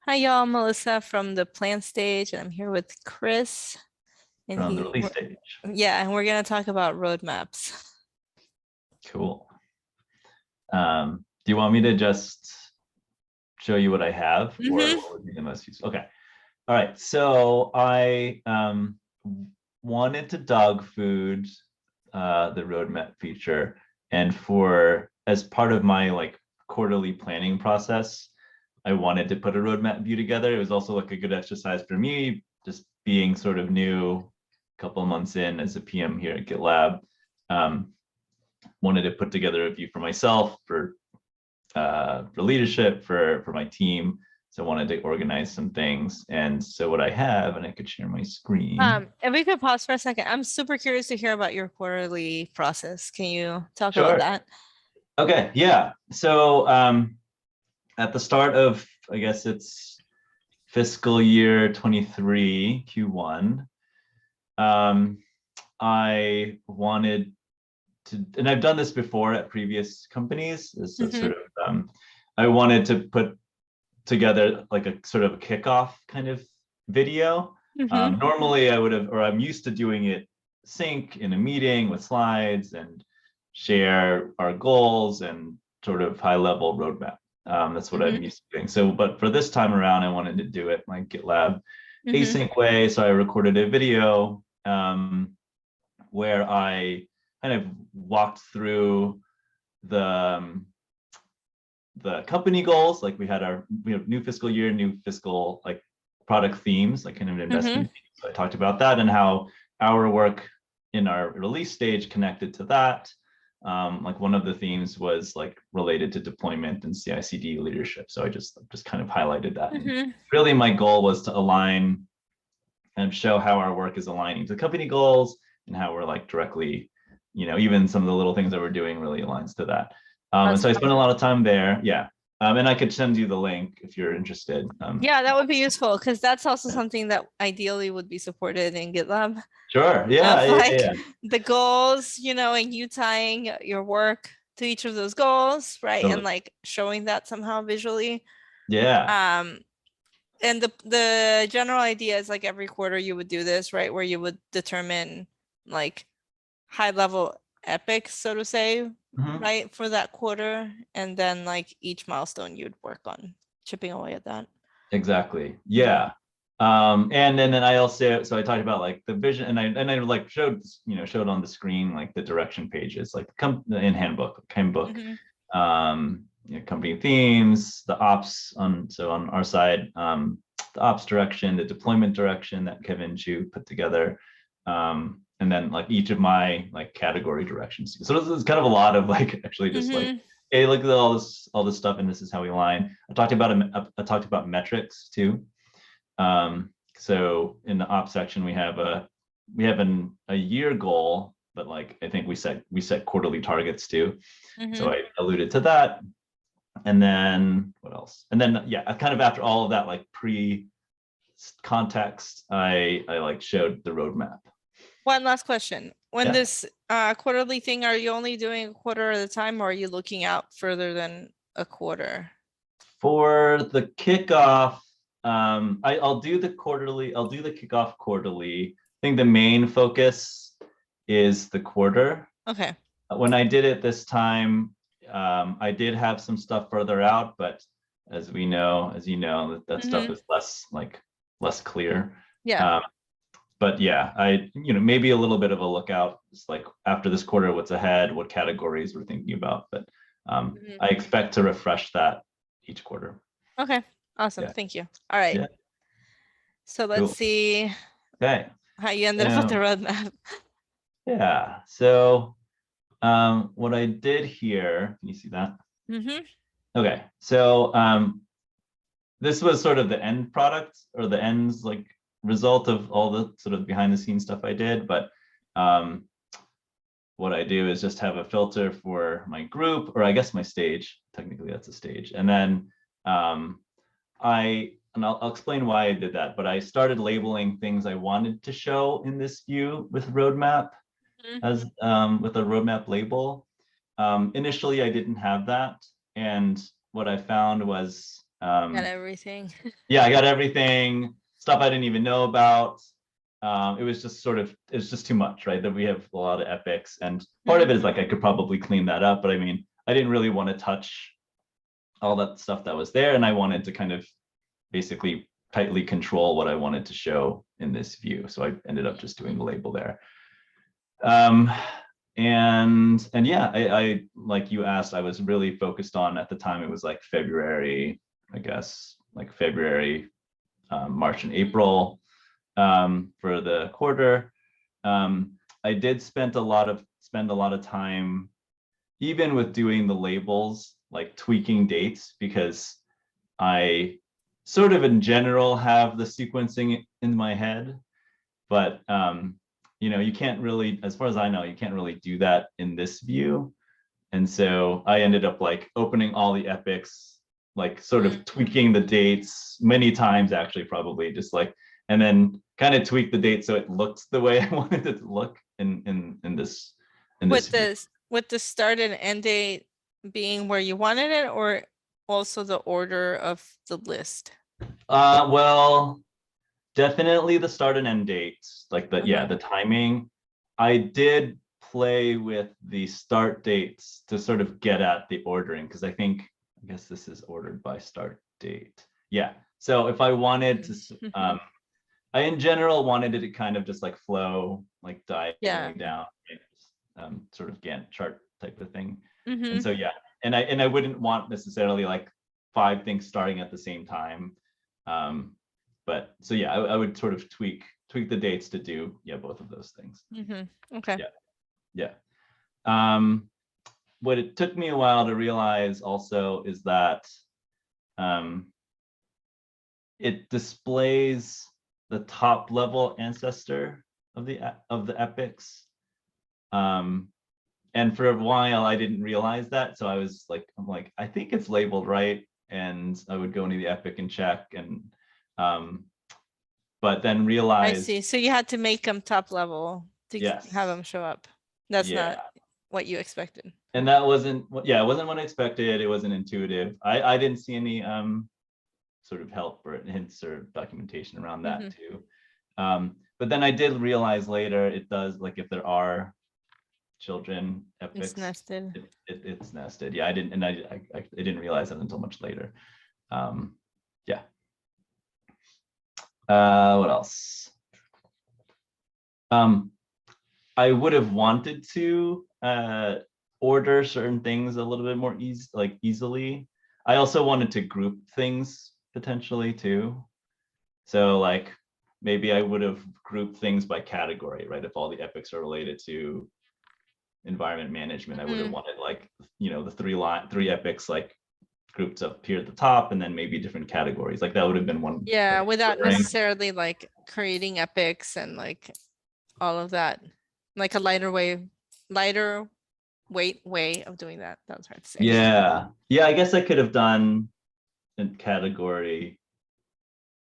Hi, y'all. Melissa from the Plan Stage, and I'm here with Chris. And From the release stage. and we're gonna talk about roadmaps. Cool. Do you want me to just show you what I have, or what would be the most useful? Okay. All right. So I wanted to dog food the roadmap feature, and as part of my quarterly planning process, I wanted to put a roadmap view together. It was also like a good exercise for me, just being sort of new, a couple of months in as a PM here at GitLab. Wanted to put together a view for myself, for leadership, for my team. So I wanted to organize some things. And so what I have, and I could share my screen. If we could pause for a second, I'm super curious to hear about your quarterly process. Can you talk Sure. about that? Okay, yeah. So at the start of, I guess it's fiscal year 23 Q1, I wanted to, and I've done this before at previous companies, is sort of, I wanted to put together like a sort of a kickoff kind of video. Normally I would have, or I'm used to doing it sync in a meeting with slides and share our goals and sort of high level roadmap. That's what I'm used to doing. So, but for this time around, I wanted to do it my GitLab async way. So I recorded a video where I kind of walked through the company goals. Like we have new fiscal year, new fiscal product themes, like kind of investment themes. So I talked about that and how our work in our release stage connected to that. Like one of the themes was like related to deployment and CI/CD leadership. So I just kind of highlighted that. Really, my goal was to align and show how our work is aligning to company goals and how we're like directly, even some of the little things that we're doing really aligns to that. And so I spent a lot of time there. Yeah. And I could send you the link if you're interested. Yeah, that would be useful because that's also something that ideally would be supported in GitLab. Sure. Yeah. Yeah. The goals, and you tying your work to each of those goals, right? Totally. And like showing that somehow visually. Yeah. And the general idea is like every quarter you would do this, right? Where you would determine like high level epics, so to say, right, for that quarter, and then like each milestone you'd work on chipping away at that. Exactly. Yeah. And then I also, so I talked about like the vision, and I like showed on the screen like the direction pages, like in handbook, company themes, the ops on our side, the ops direction, the deployment direction that Kevin Chu put together, and then like each of my like category directions. So this is kind of a lot of like actually just like, hey, look at all this stuff, and this is how we align. I talked about metrics too. So in the ops section, we have a year goal, but like I think we set quarterly targets too. So I alluded to that. And then what else? And then yeah, kind of after all of that like pre-context, I like showed the roadmap. One last question. When this quarterly thing, are you only doing a quarter at a time, or are you looking out further than a quarter? For the kickoff, I'll do the kickoff quarterly. I think the main focus is the quarter. Okay. When I did it this time, I did have some stuff further out, but as you know, that stuff is less clear. Yeah. But yeah, maybe a little bit of a lookout, just like after this quarter, what's ahead, what categories we're thinking about. But I expect to refresh that each quarter. Okay, awesome. Yeah. Thank you. All right. Yeah. So let's see how you ended up with the roadmap. Yeah. So what I did here, can you see that? Okay. So this was sort of the end product, or the ends like result of all the sort of behind the scenes stuff I did. But what I do is just have a filter for my group, or I guess my stage. Technically that's a stage. And then I'll explain why I did that, but I started labeling things I wanted to show in this view with roadmap as with a roadmap label. Initially I didn't have that, and what I found was Got everything. Yeah, I got everything, stuff I didn't even know about. It was just too much, right? That we have a lot of epics, and part of it is like I could probably clean that up, but I mean, I didn't really want to touch all that stuff that was there, and I wanted to kind of basically tightly control what I wanted to show in this view. So I ended up just doing the label there. And yeah, I like you asked, I was really focused on, at the time it was like February, I guess, like February, March and April, for the quarter. I did spend a lot of time, even with doing the labels, like tweaking dates, because I sort of in general have the sequencing in my head, but you know, you can't really, as far as I know, you can't really do that in this view. And so I ended up like opening all the epics, like sort of tweaking the dates many times, actually, probably just like, and then kind of tweak the date so it looks the way I wanted it to look in this. With the start and end date being where you wanted it, or also the order of the list? Well, definitely the start and end dates, like the timing. I did play with the start dates to sort of get at the ordering, because I guess this is ordered by start date. Yeah. So if I wanted to, I in general wanted it to kind of just like flow, like diagonally down, sort of Gantt chart type of thing. And so yeah, and I wouldn't want necessarily like 5 things starting at the same time. But so yeah, I would sort of tweak the dates to do both of those things. Okay. Yeah. What it took me a while to realize also is that it displays the top level ancestor of the epics. And for a while I didn't realize that, so I'm like, I think it's labeled right, and I would go into the epic and check, and but then realize. I see. So you had to make them top level to have them show up. That's not what you expected. And that wasn't, it wasn't what I expected. It wasn't intuitive. I didn't see any sort of help or hints or documentation around that too. But then I did realize later it does, like if there are children epics, it's nested. It's nested. Yeah, I didn't realize that until much later. Yeah. What else? I would have wanted to order certain things a little bit more easily. I also wanted to group things potentially too. So like maybe I would have grouped things by category, right? If all the epics are related to environment management, I would have wanted like, you know, the three epics like grouped up here at the top, and then maybe different categories. Like that would have been one. Yeah, without necessarily like creating epics and like all of that, like a lighter weight way of doing that. That was hard to say. Yeah, I guess I could have done a category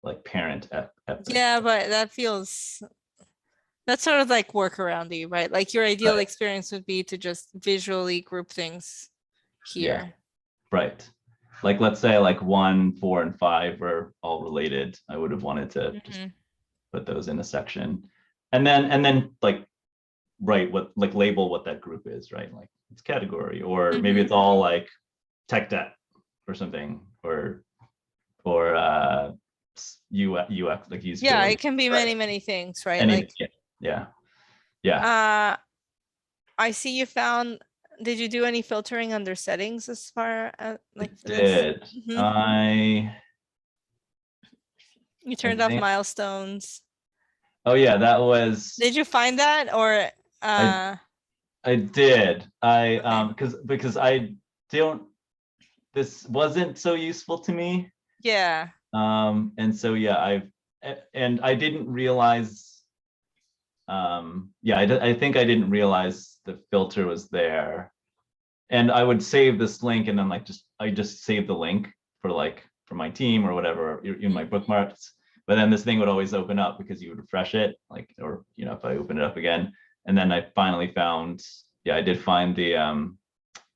like parent epic. Yeah, but that's sort of like workaroundy, right? Like your ideal experience would be to just visually group things here. Yeah. Right. Like let's say like 1, 4, and 5 are all related. I would have wanted to just put those in a section, and then like label what that group is, right? Like it's category, or maybe it's all like tech debt or something, or UX, like use. Yeah, it can be many things, right? I see you found. Did you do any filtering under settings as far as like? Did You turned off milestones. Oh yeah, that was. Did you find that, or? I did. Because I don't. This wasn't so useful to me. Yeah. And so I didn't realize. I think I didn't realize the filter was there, and I would save this link, and then I just save the link for my team or whatever in my bookmarks. But then this thing would always open up because you would refresh it, or if I open it up again, and then I finally found, I did find the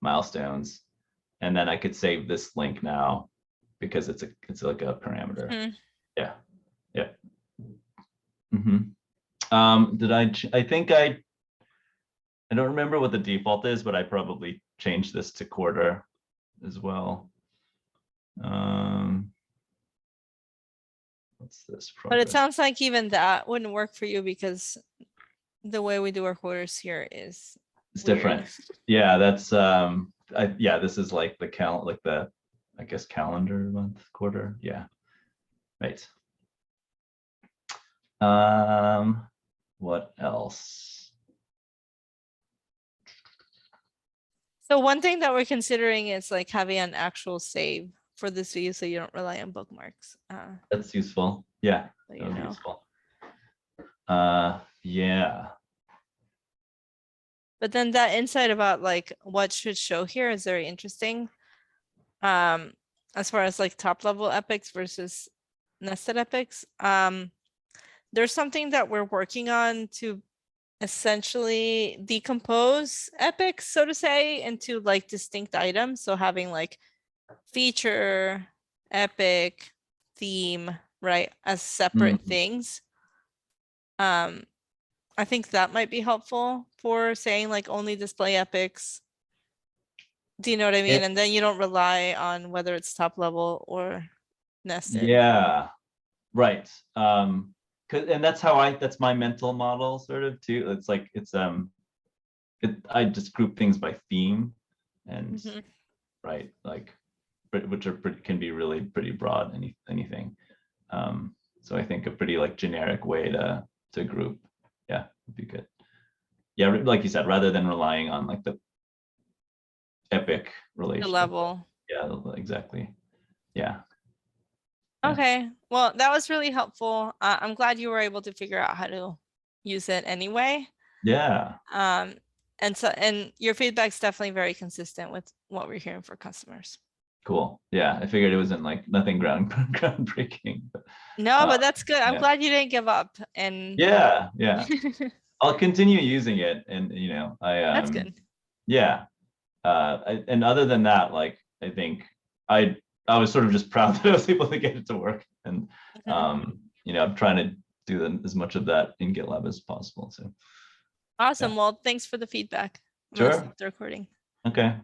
milestones, and then I could save this link now because it's like a parameter. Mhm. Yeah. I think I don't remember what the default is, but I probably changed this to quarter as well. What's this? But it Progress. sounds like even that wouldn't work for you because the way we do our quarters here is It's weird. different. Yeah, that's yeah, this is like the I guess calendar month quarter. Yeah. Right. What else? So one thing that we're considering is like having an actual save for this view so you don't rely on bookmarks. That's useful. Yeah, So that you would be know. useful. Yeah. But then that insight about like what should show here is very interesting. As far as like top level epics versus nested epics. There's something that we're working on to essentially decompose epics, so to say, into like distinct items. So having like feature, epic, theme, right, as separate things. I think that might be helpful for saying like only display epics. Do you know what I mean? And then you don't rely on whether it's top level or nested. Yeah, right. And that's my mental model sort of too. It's like I just group things by theme and right, like which are can be really pretty broad, anything. So I think a pretty like generic way to group, yeah, would be good. Yeah, like you said, rather than relying on like the epic The relation. level. Yeah, exactly. Yeah. Okay, well, that was really helpful. I'm glad you were able to figure out how to use it anyway. Yeah. And your feedback's definitely very consistent with what we're hearing for customers. Cool. Yeah, I figured it wasn't like nothing groundbreaking. But, No, but that's good. I'm yeah. glad you didn't give up. And Yeah. I'll continue using it, and that's good. Yeah. And other than that, like I think I was sort of just proud that I was able to get it to work, and I'm trying to do as much of that in GitLab as possible. So Awesome. Well, thanks for the feedback. I'm gonna sure. stop the recording. Okay.